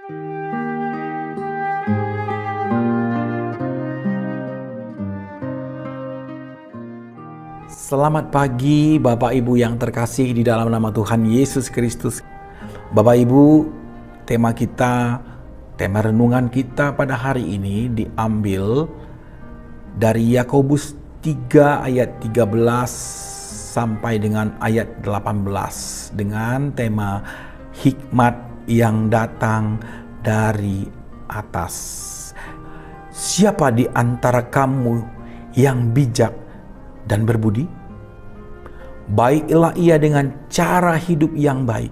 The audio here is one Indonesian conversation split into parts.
Selamat pagi Bapak Ibu yang terkasih di dalam nama Tuhan Yesus Kristus. Bapak Ibu, tema renungan kita pada hari ini diambil dari Yakobus 3 ayat 13 sampai dengan ayat 18 dengan tema hikmat yang datang dari atas. Siapa di antara kamu yang bijak dan berbudi? Baiklah ia dengan cara hidup yang baik,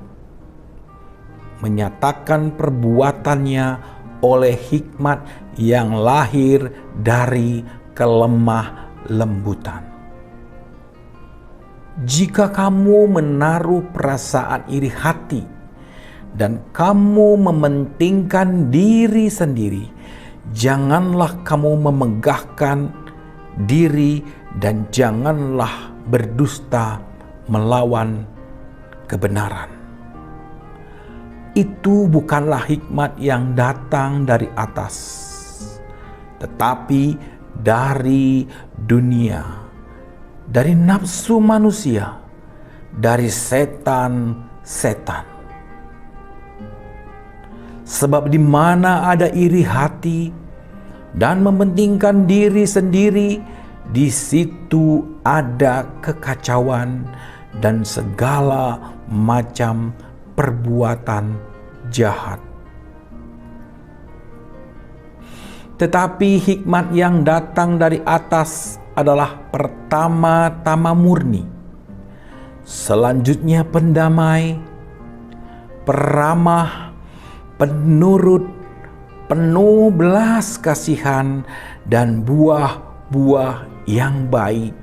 menyatakan perbuatannya oleh hikmat yang lahir dari kelemah lembutan. Jika kamu menaruh perasaan iri hati dan kamu mementingkan diri sendiri, janganlah kamu memegahkan diri dan janganlah berdusta melawan kebenaran. Itu bukanlah hikmat yang datang dari atas, tetapi dari dunia, dari nafsu manusia, dari setan-setan. Sebab di mana ada iri hati dan mementingkan diri sendiri, di situ ada kekacauan dan segala macam perbuatan jahat. Tetapi hikmat yang datang dari atas adalah pertama-tama murni, selanjutnya pendamai, peramah, penurut, penuh belas kasihan, dan buah-buah yang baik,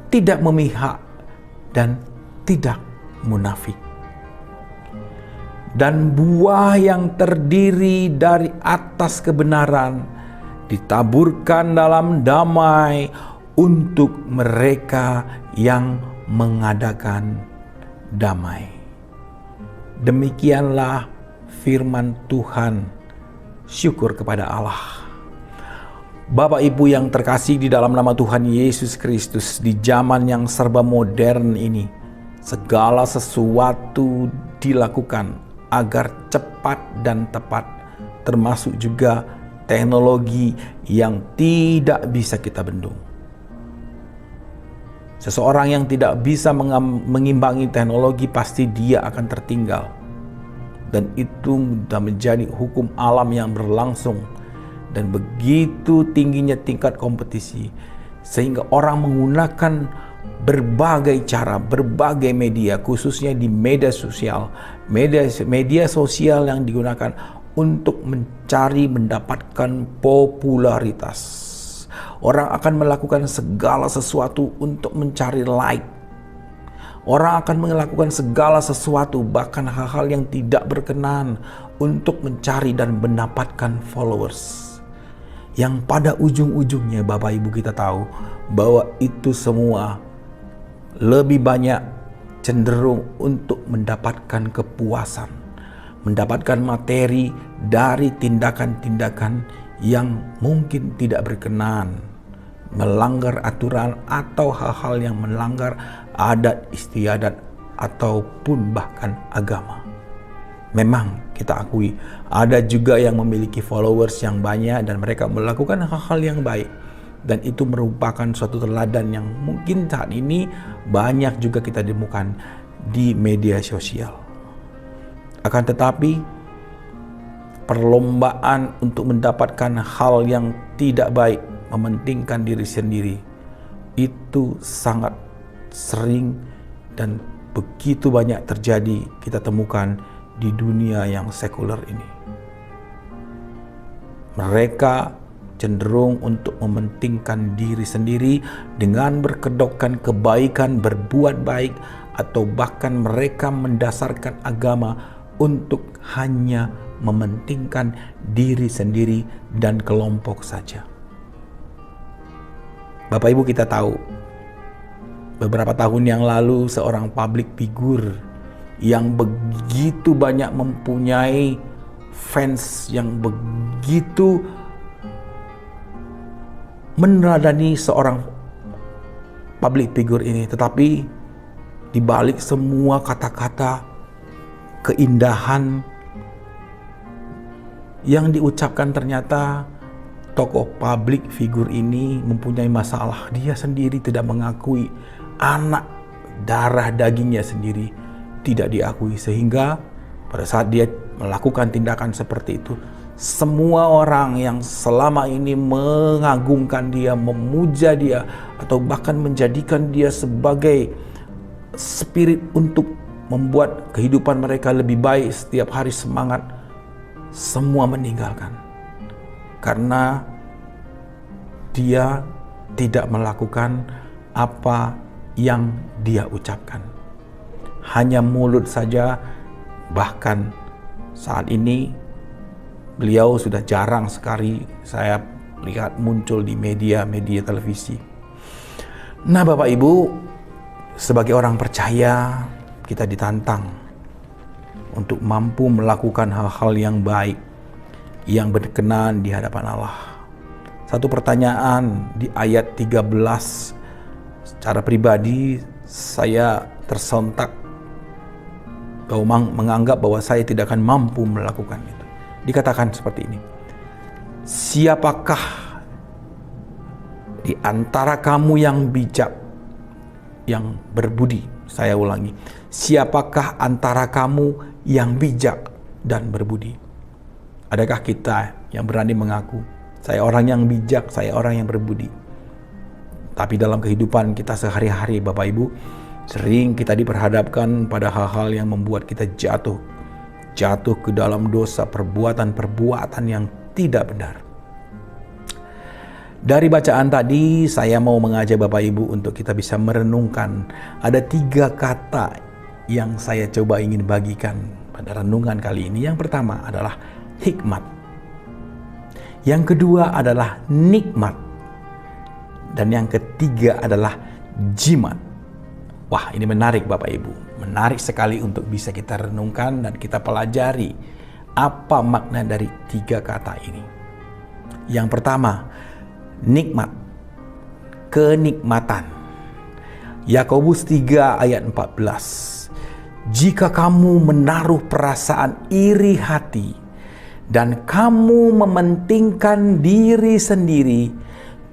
tidak memihak dan tidak munafik. Dan buah yang terdiri dari atas kebenaran ditaburkan dalam damai untuk mereka yang mengadakan damai. Demikianlah firman Tuhan. Syukur kepada Allah. Bapak Ibu yang terkasih di dalam nama Tuhan Yesus Kristus, di zaman yang serba modern ini, segala sesuatu dilakukan agar cepat dan tepat, termasuk juga teknologi yang tidak bisa kita bendung. Seseorang yang tidak bisa mengimbangi teknologi, pasti dia akan tertinggal. Dan itu sudah menjadi hukum alam yang berlangsung. Dan begitu tingginya tingkat kompetisi, sehingga orang menggunakan berbagai cara, berbagai media, khususnya di media sosial yang digunakan untuk mendapatkan popularitas. Orang akan melakukan segala sesuatu untuk mencari like. Orang akan melakukan segala sesuatu, bahkan hal-hal yang tidak berkenan, untuk mencari dan mendapatkan followers. Yang pada ujung-ujungnya Bapak Ibu kita tahu bahwa itu semua lebih banyak cenderung untuk mendapatkan kepuasan, mendapatkan materi dari tindakan-tindakan yang mungkin tidak berkenan, melanggar aturan atau hal-hal yang melanggar adat istiadat ataupun bahkan agama. Memang kita akui ada juga yang memiliki followers yang banyak dan mereka melakukan hal-hal yang baik, dan itu merupakan suatu teladan yang mungkin saat ini banyak juga kita temukan di media sosial. Akan tetapi perlombaan untuk mendapatkan hal yang tidak baik, mementingkan diri sendiri, itu sangat sering dan begitu banyak terjadi kita temukan di dunia yang sekuler ini. Mereka cenderung untuk mementingkan diri sendiri dengan berkedokkan kebaikan, berbuat baik, atau bahkan mereka mendasarkan agama untuk hanya mementingkan diri sendiri dan kelompok saja. Bapak Ibu, kita tahu beberapa tahun yang lalu seorang public figure yang begitu banyak mempunyai fans yang begitu meneladani seorang public figure ini. Tetapi di balik semua kata-kata keindahan yang diucapkan, ternyata tokoh public figure ini mempunyai masalah. Dia sendiri tidak mengakui, anak darah dagingnya sendiri tidak diakui, sehingga pada saat dia melakukan tindakan seperti itu, semua orang yang selama ini mengagungkan dia, memuja dia, atau bahkan menjadikan dia sebagai spirit untuk membuat kehidupan mereka lebih baik, setiap hari semangat, semua meninggalkan. Karena dia tidak melakukan apa yang dia ucapkan. Hanya mulut saja, bahkan saat ini beliau sudah jarang sekali saya lihat muncul di media televisi. Nah, Bapak Ibu, sebagai orang percaya, kita ditantang untuk mampu melakukan hal-hal yang baik, yang berkenan di hadapan Allah. Satu pertanyaan di ayat 13, secara pribadi saya tersontak menganggap bahwa saya tidak akan mampu melakukan itu. Dikatakan seperti ini, siapakah di antara kamu yang bijak, yang berbudi? Saya ulangi, siapakah antara kamu yang bijak dan berbudi? Adakah kita yang berani mengaku, saya orang yang bijak, saya orang yang berbudi? Tapi dalam kehidupan kita sehari-hari, Bapak Ibu, sering kita diperhadapkan pada hal-hal yang membuat kita jatuh ke dalam dosa, perbuatan-perbuatan yang tidak benar. Dari bacaan tadi, saya mau mengajak Bapak Ibu untuk kita bisa merenungkan. Ada 3 kata yang saya coba ingin bagikan pada renungan kali ini. Yang pertama adalah hikmat. Yang kedua adalah nikmat. Dan yang ketiga adalah jimat. Wah, ini menarik Bapak Ibu. Menarik sekali untuk bisa kita renungkan dan kita pelajari apa makna dari 3 kata ini. Yang pertama, nikmat, kenikmatan. Yakobus 3 ayat 14. Jika kamu menaruh perasaan iri hati dan kamu mementingkan diri sendiri,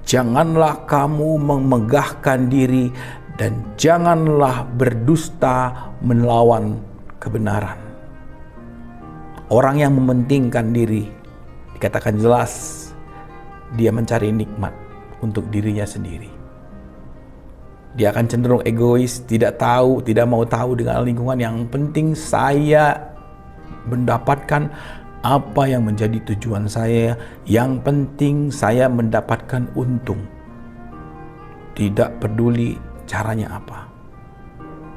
janganlah kamu memegahkan diri dan janganlah berdusta melawan kebenaran. Orang yang mementingkan diri, dikatakan jelas, dia mencari nikmat untuk dirinya sendiri. Dia akan cenderung egois, tidak mau tahu dengan lingkungan. Yang penting saya mendapatkan apa yang menjadi tujuan saya. Yang penting saya mendapatkan untung. Tidak peduli caranya apa.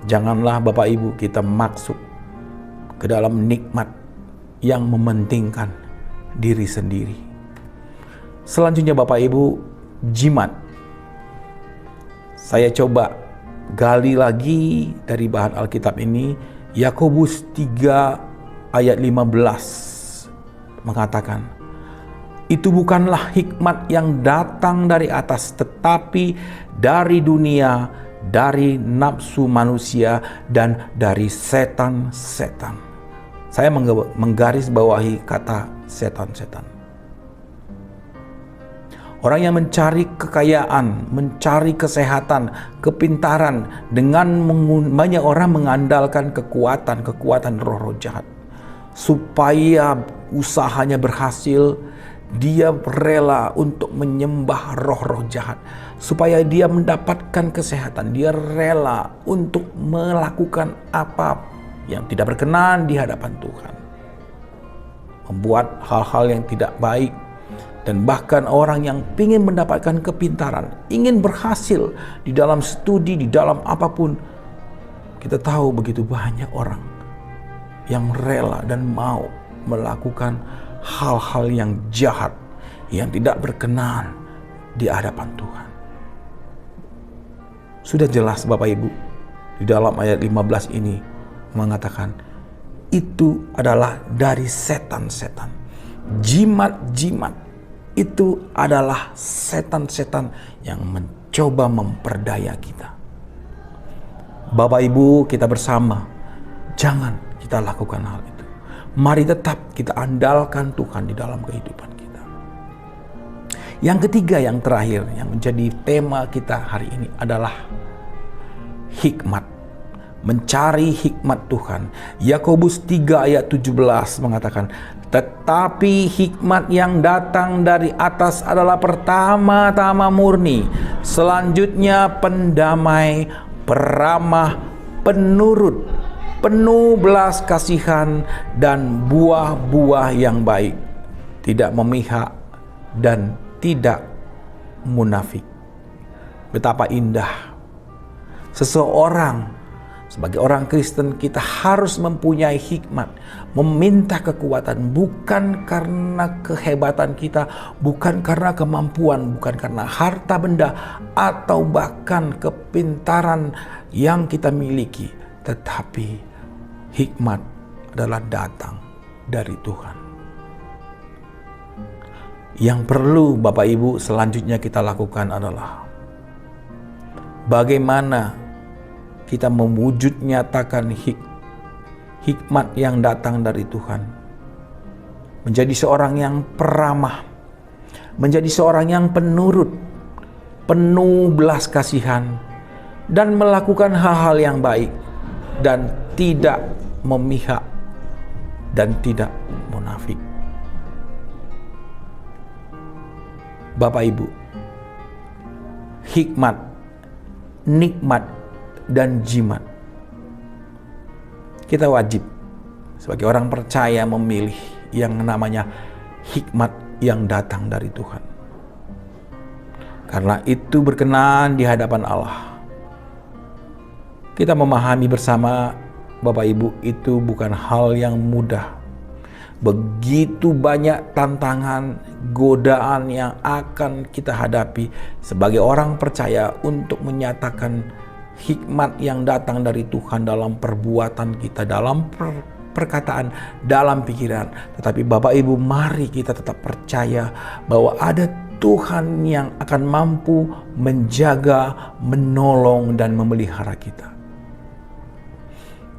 Janganlah Bapak Ibu kita masuk ke dalam nikmat yang mementingkan diri sendiri. Selanjutnya Bapak Ibu, jimat. Saya coba gali lagi dari bahan Alkitab ini. Yakobus 3 ayat 15 mengatakan, itu bukanlah hikmat yang datang dari atas, tetapi dari dunia, dari nafsu manusia, dan dari setan-setan. Saya menggarisbawahi kata setan-setan. Orang yang mencari kekayaan, mencari kesehatan, kepintaran, dengan banyak orang mengandalkan kekuatan roh-roh jahat. Supaya usahanya berhasil, dia rela untuk menyembah roh-roh jahat. Supaya dia mendapatkan kesehatan, dia rela untuk melakukan apa yang tidak berkenan di hadapan Tuhan. Membuat hal-hal yang tidak baik. Dan bahkan orang yang ingin mendapatkan kepintaran, ingin berhasil di dalam studi, di dalam apapun. Kita tahu begitu banyak orang yang rela dan mau melakukan hal-hal yang jahat, yang tidak berkenan di hadapan Tuhan. Sudah jelas Bapak Ibu, di dalam ayat 15 ini mengatakan, itu adalah dari setan-setan. Jimat-jimat itu adalah setan-setan yang mencoba memperdaya kita. Bapak Ibu, kita bersama, jangan kita lakukan hal itu. Mari tetap kita andalkan Tuhan di dalam kehidupan kita. Yang ketiga, yang terakhir, yang menjadi tema kita hari ini adalah hikmat. Mencari hikmat Tuhan. Yakobus 3 ayat 17 mengatakan, tetapi hikmat yang datang dari atas adalah pertama-tama murni, selanjutnya pendamai, peramah, penurut, penuh belas kasihan, dan buah-buah yang baik, tidak memihak dan tidak munafik. Betapa indah seseorang. Sebagai orang Kristen, kita harus mempunyai hikmat, meminta kekuatan, bukan karena kehebatan kita, bukan karena kemampuan, bukan karena harta benda, atau bahkan kepintaran yang kita miliki. Tetapi hikmat adalah datang dari Tuhan. Yang perlu Bapak Ibu selanjutnya kita lakukan adalah bagaimana kita mewujud nyatakan hikmat yang datang dari Tuhan. Menjadi seorang yang peramah, menjadi seorang yang penurut, penuh belas kasihan, dan melakukan hal-hal yang baik, dan tidak memihak dan tidak munafik. Bapak Ibu, hikmat, nikmat, dan jimat. Kita wajib sebagai orang percaya memilih yang namanya hikmat yang datang dari Tuhan. Karena itu berkenan di hadapan Allah. Kita memahami bersama Bapak Ibu, itu bukan hal yang mudah. Begitu banyak tantangan, godaan yang akan kita hadapi sebagai orang percaya untuk menyatakan hikmat yang datang dari Tuhan dalam perbuatan kita, dalam perkataan, dalam pikiran. Tetapi Bapak Ibu, mari kita tetap percaya bahwa ada Tuhan yang akan mampu menjaga, menolong, dan memelihara kita.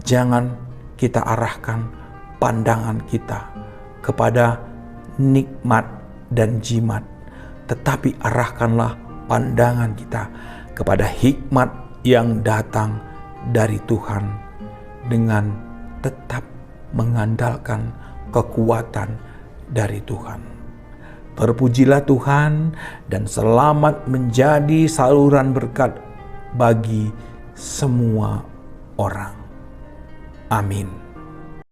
Jangan kita arahkan pandangan kita kepada nikmat dan jimat, tetapi arahkanlah pandangan kita kepada hikmat yang datang dari Tuhan, dengan tetap mengandalkan kekuatan dari Tuhan. Terpujilah Tuhan, dan selamat menjadi saluran berkat bagi semua orang. Amin.